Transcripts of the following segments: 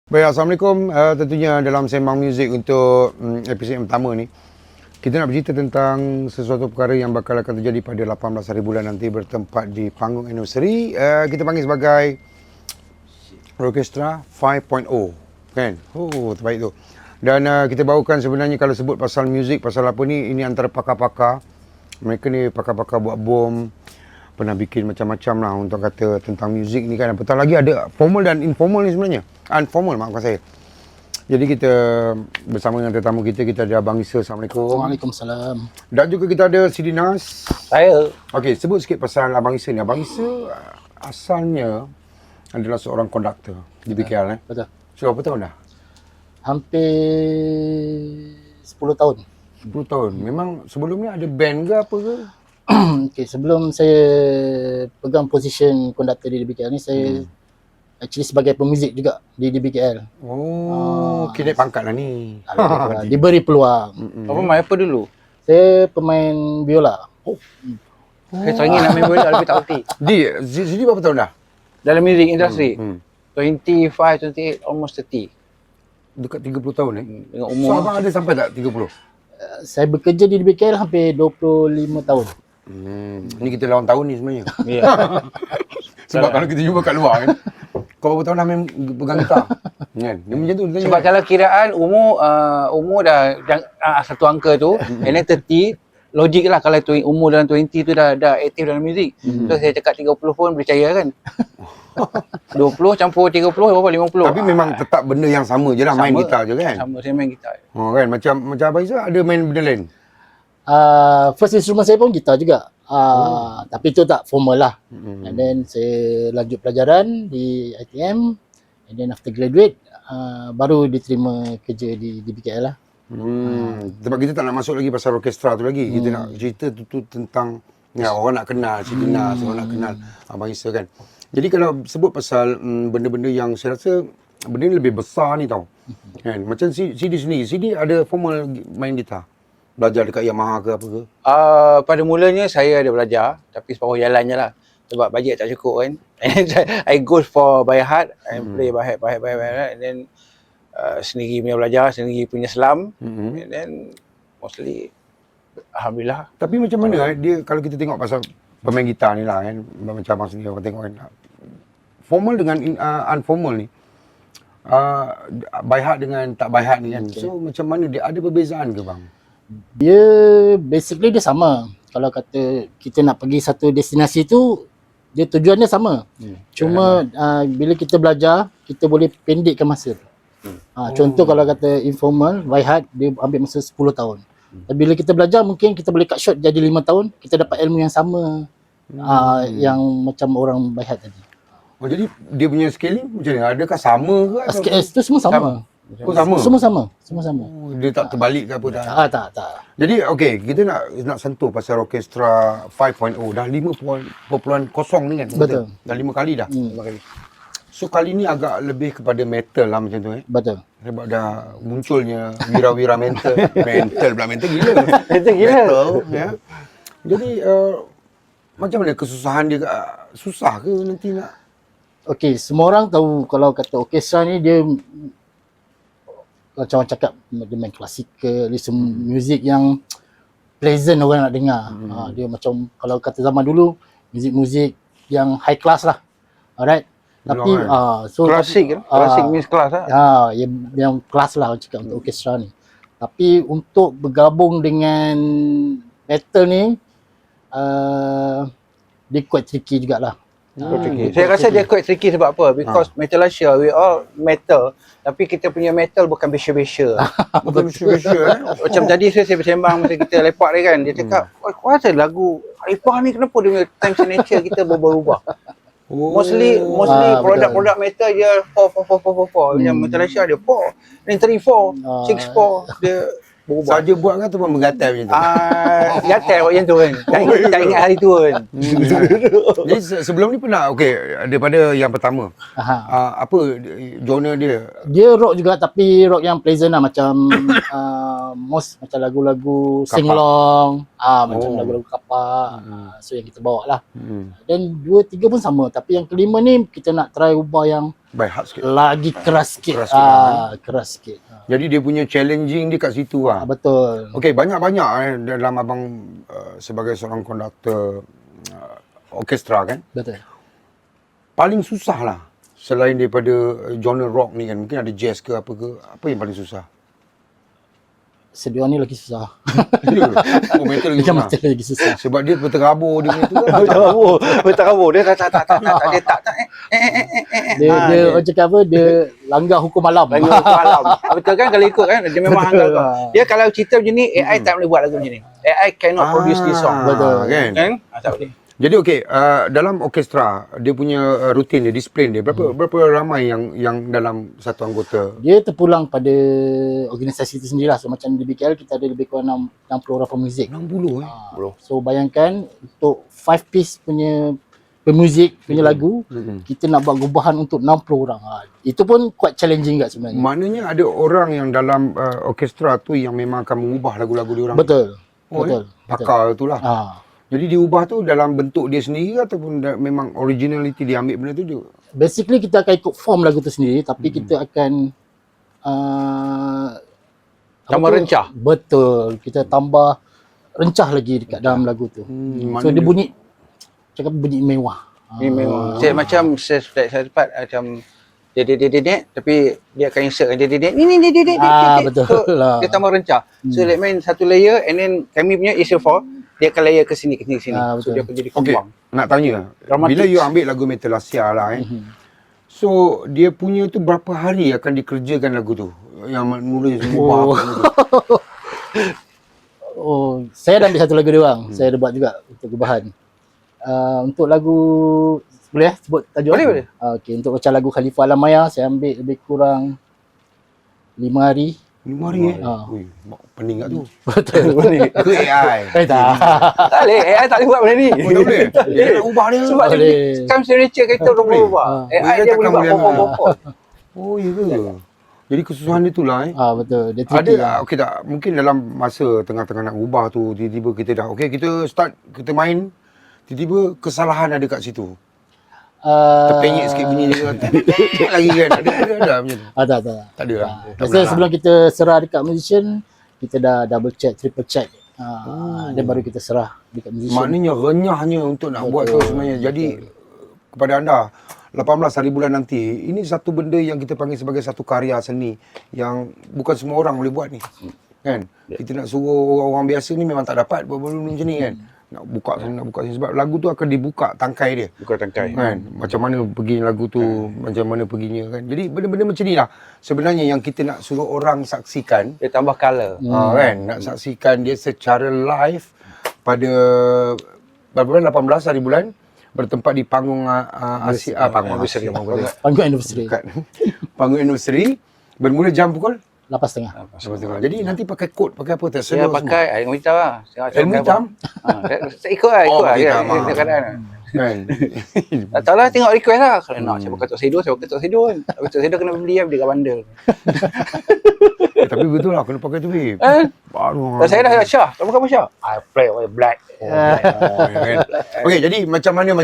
Baik, Assalamualaikum. Tentunya dalam Sembang Muzik untuk episod yang pertama ni, kita nak bercerita tentang sesuatu perkara yang bakal akan terjadi pada 18 hari bulan nanti bertempat di panggung anniversary. Kita panggil sebagai Orkestra 5.0, kan? Oh, terbaik tu. Dan kita bawakan sebenarnya kalau sebut pasal muzik, pasal apa ni, ini antara pakar-pakar. Mereka ni pakar-pakar buat bom, pernah bikin macam-macam lah untuk kata tentang muzik ni kan. Apatah lagi ada formal dan informal ni sebenarnya. Unformal, maafkan saya. Jadi kita bersama dengan tetamu kita ada Abang Isa. Assalamualaikum. Waalaikumsalam. Dan juga kita ada Sidi Nas. Saya. Okey, sebut sikit pasal Abang Isa ni. Abang Isa asalnya adalah seorang konduktor di BKL. Betul. So, berapa tahun dah? Hampir 10 tahun. 10 tahun. Memang sebelum ni ada band ke apa ke? Okay, sebelum saya pegang position konduktor di DBKL ni, saya actually sebagai pemuzik juga di DBKL. Oh, okay, naik pangkat lah ni. Diberi peluang. Apa main apa dulu? Saya pemain biola. Saya teringin nak main bola tapi tak reti. Sidi berapa tahun dah? Dalam music industry. 25, 28, almost 30. Dekat 30 tahun Dengan So, umur. abang ada sampai tak 30? Saya bekerja di DBKL hampir 25 tahun. Ni kita lawan tahun ni sebenarnya. Ya. Sebab kalau kita jumpa kat luar kan, kau berapa tahun dah main pegang gitar? Kan? Dia macam tu. Dia Sebab kalau kiraan umur dah satu angka tu, and then 30, logik lah kalau umur dalam 20 tu dah aktif dalam muzik. So saya cakap 30 pun percaya kan. 20 campur 30 berapa? 50. Tapi memang tetap benda yang sama je lah, main gitar je kan? Sama, saya main gitar. Oh, kan? Macam Abang Isa ada main benda lain? First instrument saya pun gitar juga. Tapi itu tak formal lah. And then saya lanjut pelajaran di ITM. And then after graduate, baru diterima kerja di BKL lah. Sebab kita tak nak masuk lagi pasal orkestra tu lagi. Kita nak cerita tu tentang orang nak kenal Sidi Nas, orang nak kenal Abang Isa kan. Jadi kalau sebut pasal benda-benda yang saya rasa benda ni lebih besar ni tau. Kan? Macam Sidi sendiri, Sidi ada formal main gitar? Belajar dekat Yamaha ke apa ke? Pada mulanya saya ada belajar, tapi separuh jalan je lah. Sebab bajet tak cukup kan. And I go for by heart, and play by heart. And then sendiri punya belajar, sendiri punya selam. And then mostly alhamdulillah. Tapi macam mana dia kalau kita tengok pasal pemain gitar ni lah kan, macam abang sendiri orang tengok kan, formal dengan unformal ni, by heart dengan tak by heart ni kan. So macam mana dia ada perbezaan ke bang? Dia basically dia sama. Kalau kata kita nak pergi satu destinasi tu, dia tujuannya sama. Cuma bila kita belajar, kita boleh pendekkan masa tu. Contoh kalau kata informal, by heart, dia ambil masa 10 tahun. Dan bila kita belajar, mungkin kita boleh cut short jadi 5 tahun, kita dapat ilmu yang sama yang macam orang by heart tadi. Oh, jadi dia punya scaling macam mana? Adakah sama ke? SKS tu semua sama. Oh, sama? Semua sama. Oh, dia tak terbalik ke apa tak? Tak. Jadi okey, kita nak sentuh pasal Orkestra 5.0 dah 5.0 ni kan? Betul. Dah 5 kali dah. 5 kali. So kali ni agak lebih kepada metal lah macam tu Betul. Sebab dah munculnya wira-wira mental. mental gila. Itu gila. Metal, ya. Jadi macam mana kesusahan dia? Susah ke nanti nak? Okey, semua orang tahu kalau kata orkestra ni dia macam orang cakap dia main klasikal, dia muzik yang pleasant orang nak dengar. Dia macam kalau kata zaman dulu muzik-muzik yang high class lah. Alright. Tapi so Klasik kan? Klasik means kelas lah. yang kelas lah orang cakap untuk orkestra ni. Tapi untuk bergabung dengan metal ni dia quite tricky jugalah. Saya rasa dia quite tricky sebab apa? Because Metal Asia, we all metal. Tapi kita punya metal bukan besya-besya. Bukan besar Macam tadi saya bersembang masa kita lepak dia kan. Dia cakap, kau rasa lagu Arifah ni kenapa dia punya time signature kita berubah-ubah? Mostly produk-produk metal dia 4. Yang Metal Asia dia 4. Then 3, 4, 6, 4. Dia berubah. Saja buat kan tu pun menggatal macam tu. Gatal buat macam tu kan. Tak ingat hari tu kan. Jadi sebelum ni pernah daripada yang pertama. Apa genre dia? Dia rock juga tapi rock yang pleasant lah macam most macam lagu-lagu singlong, macam lagu-lagu kapak. So yang kita bawa lah. Dan 2, 3 pun sama tapi yang kelima ni kita nak try ubah yang By heart sikit. lagi keras sikit. Keras sikit, Keras sikit. Jadi dia punya challenging dia kat situ lah. Betul. Okey, banyak-banyak dalam abang sebagai seorang konduktor orkestra kan. Betul. Paling susah lah selain daripada genre rock ni kan. Mungkin ada jazz ke apa ke. Apa yang paling susah? Sedua ni lagi susah. Oh, metal lagi Yang susah. macam lagi susah. Sebab dia berterabur dia punya tu kan. Berterabur. Dia tak. Dia tak. Dia orang cakap apa, dia langgar hukum alam. Lagu malam. Betul kan kalau ikut kan? Dia memang Betul. hantar kau. Dia kalau cerita macam ni, AI tak boleh buat lagu macam ni. AI cannot produce this song. Betul. Kan? Kan? Tak boleh. Jadi okey, dalam orkestra dia punya rutin dia, disiplin dia berapa ramai yang dalam satu anggota? Dia terpulang pada organisasi itu sendirilah. So macam di BKL kita ada lebih kurang 60 orang pemuzik. 60 So bayangkan untuk 5 piece punya pemuzik punya lagu, kita nak buat gubahan untuk 60 orang. Itu pun quite challenging kat sebenarnya. Maknanya ada orang yang dalam orkestra tu yang memang akan mengubah lagu-lagu dia orang. Betul. Oh, Betul. Pakar tu lah. Jadi diubah tu dalam bentuk dia sendiri ataupun memang originality dia ambil benda tu juga? Basically kita akan ikut form lagu tu sendiri, tapi kita akan Tambah rencah. Betul. Kita tambah rencah lagi dekat dalam lagu tu. So dia bunyi, cakap bunyi mewah. Ni memang. Saya macam saya dapat macam dia tapi dia akan insertkan dia Betul so, lah. dia tambah rencah. So let main satu layer and then kami punya is for dia akan layer ke sini. So dia akan jadi Okey, kembang. nak tanya. Dramatic. Bila you ambil lagu Metal Asia lah so dia punya tu berapa hari akan dikerjakan lagu tu? Yang mula mengubah apa semua tu? Saya dah ambil satu lagu dia orang. Saya ada buat juga untuk gubahan. Untuk lagu, boleh sebut tajuk? Boleh. Okey, untuk macam lagu Khalifah Alamaya saya ambil lebih kurang 5 hari. 5 hari Ui, pening kat tu. Betul. Ke AI? Tak. Tak boleh, AI tak boleh buat benda ni. Oh, tak boleh? Dia nak ubah dia. Sebab dia Boleh. time signature kita orang boleh ubah. AI dia boleh buat pokok-pokok. Oh, ya ke? Jadi kesusahan dia tu lah Betul. Dia Ada tricky lah. okey tak? Mungkin dalam masa tengah-tengah nak ubah tu, tiba-tiba kita dah okey, kita start, kita main, tiba-tiba kesalahan ada kat situ. Terpenyek sikit bunyi dia. Lagi kan? Ada macam tu. Tak. Tak ada lah. Tak Biasanya pernah lah. sebelum kita serah dekat musician, kita dah double check, triple check. Dan baru kita serah dekat musician. Maknanya renyahnya untuk nak buat tu sebenarnya. Jadi kepada anda 18 hari bulan nanti, ini satu benda yang kita panggil sebagai satu karya seni yang bukan semua orang boleh buat ni. Kan? Kita nak suruh orang biasa ni memang tak dapat buat benda macam ni kan. Nak buka sini sebab lagu tu akan dibuka tangkai dia. Bukan tangkai. Kan? Macam mana pergi lagu tu, macam mana perginya kan. Jadi benda-benda macam ni lah sebenarnya yang kita nak suruh orang saksikan. Dia tambah colour. Kan? Nak saksikan dia secara live pada berapa 18 hari bulan bertempat di panggung Asia, panggung Asia, Panggung anniversary. panggung anniversary bermula jam pukul 8.30. Jadi nanti pakai kod, pakai apa? Saya pakai ilmu hitam lah. Ilmu hitam? Saya ikut lah. pakai hitam, Kadang-kadang. Kan? Tak tahu lah, tengok request lah. Kalau nak saya pakai Tok Sedo, saya pakai Tok Sedo kan. Tapi Tok Sedo kena beli lah, beli kat bandar. Tapi betul lah, kena pakai tu babe. Baru. Saya dah Syah, tak pakai apa Syah? I play with black. Kan? Okey, jadi macam mana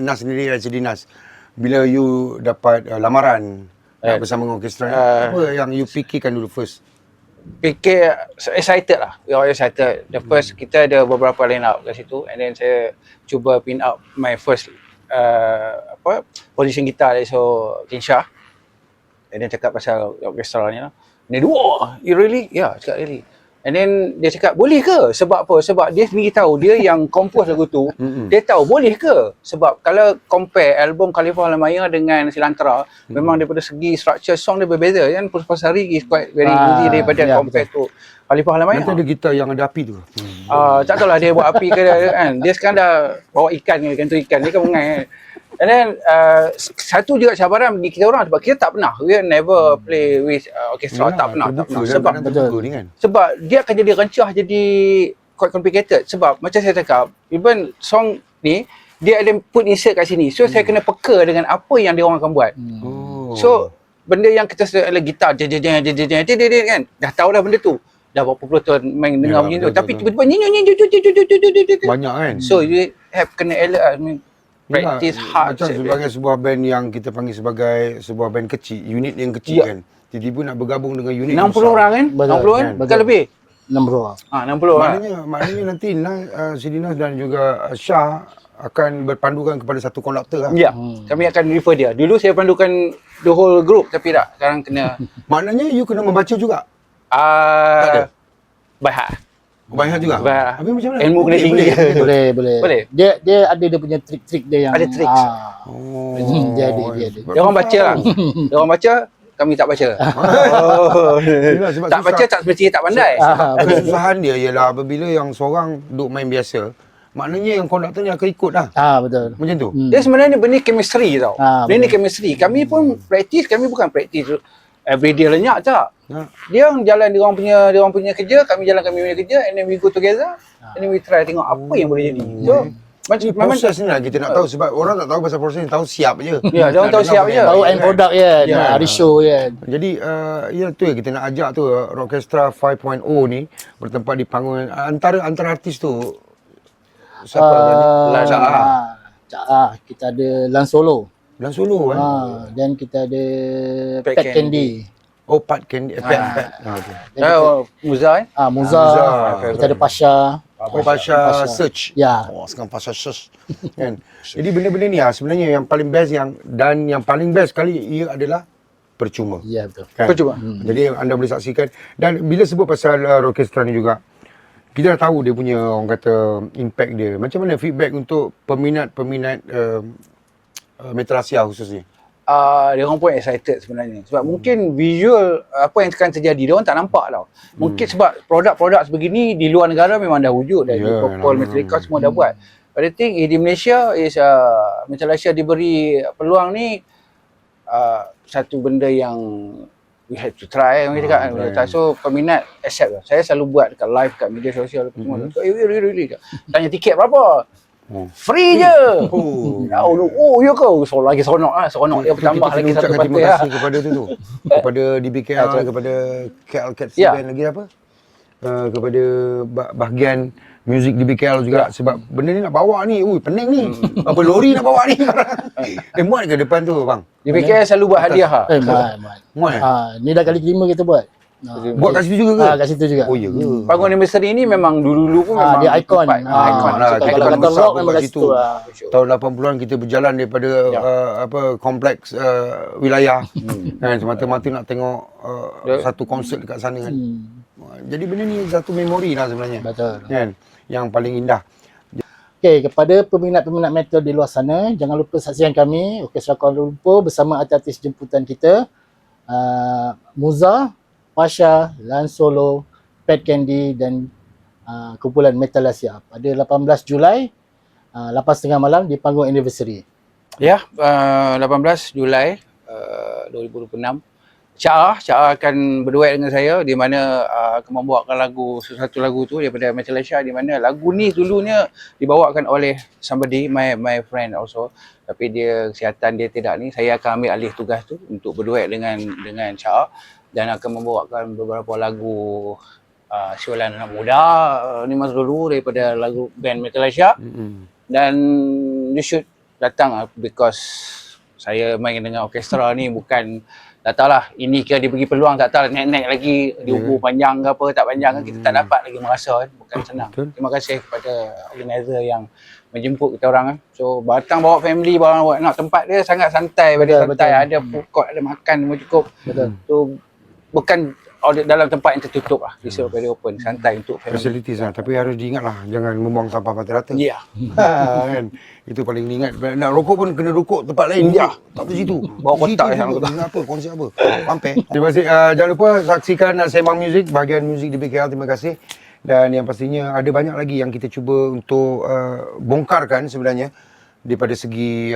Nas sendiri, Rashidi Nas, bila you dapat lamaran bersama dengan orkestra, apa yang you fikirkan dulu first? Fikir excited lah. We are excited. The first kita ada beberapa line up kat situ and then saya cuba pin out my first position gitar so Kinshah. And then cakap pasal orkestra ni lah. And then, wah, you really? Ya, cakap really. And then dia cakap, boleh ke? Sebab apa? Sebab dia sendiri tahu, dia yang compose lagu tu, dia tahu boleh ke? Sebab kalau compare album Khalifah Alamaya dengan Silantara, memang daripada segi structure song dia berbeza kan. Puspasari is quite very easy daripada compare tu Khalifah Alamaya. Nanti ada gitar yang ada api tu. Tak tahu lah dia buat api ke kan. Dia sekarang dah bawa ikan ke, gantung ikan. Dia kan mengai kan. And then satu juga cabaran bagi kita orang sebab kita tak pernah, we never play with orchestra, tak pernah. Sebab ni kan. sebab dia akan jadi rencah, jadi quite complicated. Sebab macam saya cakap, even song ni dia ada put insert kat sini, so saya kena peka dengan apa yang dia orang akan buat. So benda yang kita ada gitar kan, dah tahu dah benda tu, dah berapa puluh tahun main dengar macam tu, tapi tiba-tiba nyanyi banyak kan. so you have kena alert, practice Yalah, hard. macam sebagai sebuah band yang kita panggil sebagai sebuah band kecil, unit yang kecil Ya. kan. Tiba-tiba nak bergabung dengan unit 60 yang besar. orang kan? Betul, 60 kan? kan? Bukan Betul. lebih. 6 orang. 60 lah. Maknanya nanti Siti Nas dan juga Syah akan berpandukan kepada satu konduktor lah. Ya, kami akan refer dia. Dulu saya pandukan the whole group tapi tak. Sekarang kena Maknanya you kena membaca juga. ada. Bahat. Banyak juga. Bahat. Habis macam mana? Ilmu kena tinggi. Boleh. Boleh? Dia ada dia punya trik-trik dia yang Ada tricks. Oh. Dia ada. Dia orang baca lah. Dia orang baca, kami tak baca. Oh. Yelah, sebab Tak baca tak semestinya tak pandai. Kesusahan dia ialah apabila yang seorang duk main biasa, maknanya yang konduktor ni akan ikut lah. Betul. Macam tu. Dia sebenarnya benda chemistry tau. Benda betul. chemistry. Kami pun practice, kami bukan practice everyday lenyap tak. Ha. Dia jalan dia orang punya kerja, kami jalan kami punya kerja, and then we go together, and then we try tengok apa yang boleh jadi. So, Ni proses ni lah kita nak tahu sebab orang tak tahu pasal proses ni, tahu siap je. Ya, dia orang tahu siap je. Baru end product kan. Hari show kan. Jadi ya tu yang kita nak ajak tu Rockestra 5.0 ni bertempat di panggung antara artis tu siapa Cak Ah, kita ada Lan Solo. Dan solo kan. Dan kita ada Pat Pat Candy. Candy. Oh Pat Candy, Pat. Okay. Muza Muza. Muza. Kita ada Pasha. Oh Pasha Search. Ya. Oh sekarang Pasha Search. Kan. Jadi benda-benda ni sebenarnya yang paling best yang paling best kali ia adalah percuma. Ya, betul. Kan? Percuma. Jadi anda boleh saksikan dan bila sebut pasal Rockestra ni juga kita dah tahu dia punya orang kata impact dia. Macam mana feedback untuk peminat-peminat Metal Asia khususnya? dia orang pun excited sebenarnya sebab mungkin visual apa yang akan terjadi dia orang tak nampak tau. Mungkin sebab produk-produk sebegini di luar negara memang dah wujud dah. Ya, Purple, Metallica semua dah buat. But the thing di Malaysia is Metal Asia diberi peluang ni satu benda yang we have to try orang cakap kan. So peminat accept lah. Saya selalu buat dekat live kat media sosial apa semua. So really. Tanya tiket berapa? Free je. Ya ke? So lagi seronok lah. Seronok dia bertambah lagi satu ucapkan terima parti lah. kasih kepada tu. Kepada DBKL, kepada KL Cat Band lagi apa? Kepada bahagian muzik DBKL juga sebab benda ni nak bawa ni. Pening ni. Apa lori nak bawa ni? Muat ke depan tu bang? DBKL selalu buat hadiah lah. Muat ni dah kali kelima kita buat. Buat kat situ juga ke? Kat situ juga. Oh ya ke? Panggung anniversary ni memang dulu-dulu pun memang dia ikon. tempat. Ikon lah. Kalau Kita kata besar rock pun memang kat kat situ. situ lah. Tahun 80-an kita berjalan daripada kompleks wilayah kan semata-mata nak tengok satu konsert dekat sana kan. Jadi benda ni satu memori lah sebenarnya. Betul. Kan? Yang paling indah. Okey, kepada peminat-peminat metal di luar sana, jangan lupa saksikan kami Orkestra Kuala Lumpur bersama artis jemputan kita Muza, Pasha, Lan Solo, Pat Candy dan kumpulan Metal Asia pada 18 Julai 8.30 malam di panggung anniversary. Ya, 18 Julai 2026. Cak akan berduet dengan saya di mana akan membawakan satu lagu tu daripada Metal Asia di mana lagu ni dulunya dibawakan oleh somebody, my friend also. Tapi dia kesihatan dia tidak ni, saya akan ambil alih tugas tu untuk berduet dengan Cak dan akan membawakan beberapa lagu siulan anak muda ni masa dulu daripada lagu band Metal Asia. Dan you should datang because saya main dengan orkestra ni bukan tak tahulah ini kira diberi peluang tak tahu naik-naik lagi di umur panjang ke apa tak panjang kan kita tak dapat lagi merasa kan bukan senang. Terima kasih kepada organizer yang menjemput kita orang kan. So datang bawa family bawa anak tempat dia sangat santai pada santai ada food court ada makan semua cukup. Betul. So bukan dalam tempat yang tertutup lah. It's very open, santai untuk family. Facilities lah. Tapi harus diingat lah. Jangan membuang sampah mati rata. Ya. Kan? Itu paling diingat. Nak rokok pun kena rokok tempat lain. Ya. Tak di situ. Bawa kotak yang apa? Konsep apa? Pampir. Terima kasih. Jangan lupa saksikan Sembang Music. Bahagian muzik di BKL. Terima kasih. Dan yang pastinya ada banyak lagi yang kita cuba untuk bongkarkan sebenarnya. Daripada segi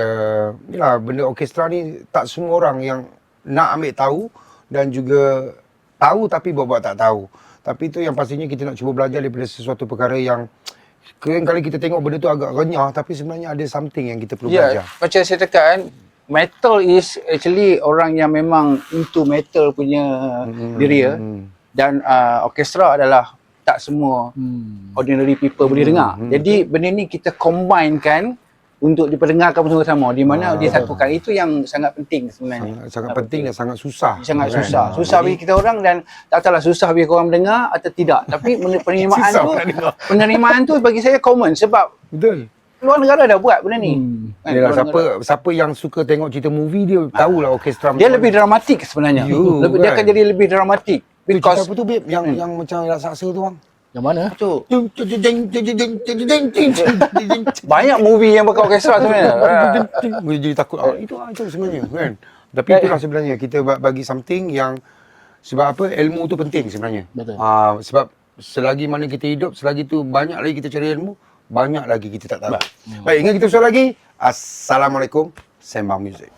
benda orkestra ni tak semua orang yang nak ambil tahu dan juga tahu tapi buat-buat tak tahu. Tapi itu yang pastinya kita nak cuba belajar daripada sesuatu perkara yang kali kita tengok benda tu agak renyah tapi sebenarnya ada something yang kita perlu belajar. Macam saya cakap kan, metal is actually orang yang memang into metal punya diri ya. Dan orkestra adalah tak semua ordinary people boleh dengar. Jadi benda ni kita combinekan untuk diperdengarkan bersama-sama di mana disatukan. Itu yang sangat penting sebenarnya. Sangat penting dan sangat susah. Sangat kan? susah. Susah bagi kita orang dan tak tahulah susah bagi korang mendengar atau tidak. Tapi penerimaan Susah tu pula dengar. penerimaan tu bagi saya common sebab Betul. luar negara dah buat benda ni. Kan, Yalah, luar negara. siapa yang suka tengok cerita movie dia tahulah orkestra Dia macam lebih dramatik sebenarnya. You, Dia kan? akan jadi lebih dramatik mana. Cerita because apa tu babe yang macam raksasa tu bang. Yang mana? tu banyak movie yang pakai orkestra sebenarnya. Boleh jadi takut. Itu sebenarnya kan. Tapi itulah sebenarnya kita bagi something yang sebab apa ilmu tu penting sebenarnya. Betul. Sebab selagi mana kita hidup, selagi tu banyak lagi kita cari ilmu, banyak lagi kita tak tahu. Baik, ingat kita usul lagi. Assalamualaikum. Sembang Muzik.